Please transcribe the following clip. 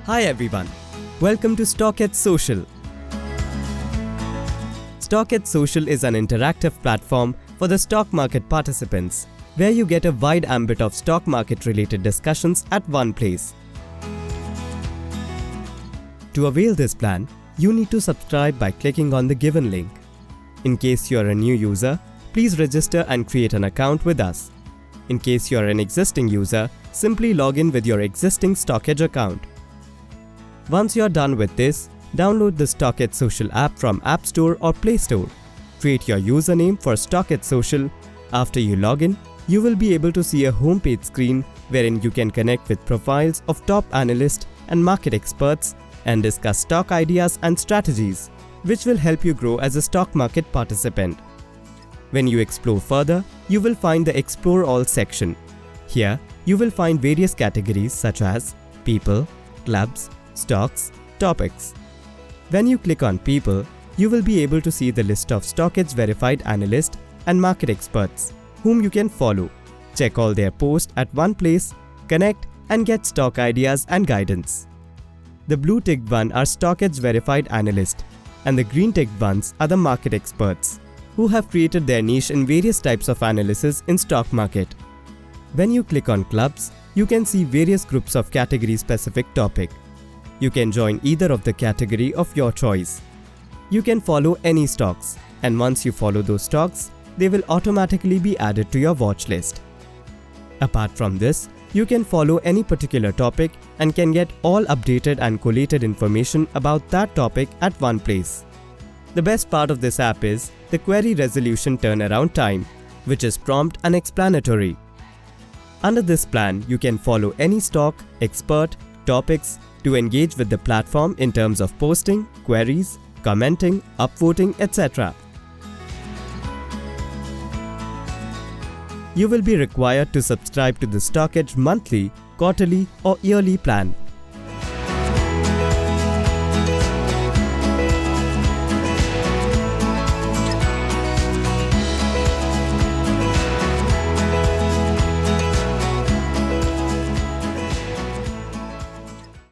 Hi everyone, welcome to StockEdge Social. StockEdge Social is an interactive platform for the stock market participants, where you get a wide ambit of stock market related discussions at one place. To avail this plan, you need to subscribe by clicking on the given link. In case you are a new user, please register and create an account with us. In case you are an existing user, simply log in with your existing StockEdge account. Once you are done with this, download the StockEdge Social app from App Store or Play Store. Create your username for StockEdge Social. After you log in, you will be able to see a homepage screen wherein you can connect with profiles of top analysts and market experts and discuss stock ideas and strategies, which will help you grow as a stock market participant. When you explore further, you will find the Explore All section. Here, you will find various categories such as people, clubs, stocks, topics. When you click on people, you will be able to see the list of StockEdge verified analysts and market experts whom you can follow, check all their posts at one place, connect and get stock ideas and guidance. The blue ticked one are StockEdge verified analysts and the green ticked ones are the market experts who have created their niche in various types of analysis in stock market. When you click on clubs, you can see various groups of category specific topic. You can join either of the category of your choice. You can follow any stocks, and once you follow those stocks, they will automatically be added to your watch list. Apart from this, you can follow any particular topic and can get all updated and collated information about that topic at one place. The best part of this app is the query resolution turnaround time, which is prompt and explanatory. Under this plan, you can follow any stock, expert, topics to engage with the platform in terms of posting, queries, commenting, upvoting, etc. You will be required to subscribe to the StockEdge monthly, quarterly or yearly plan.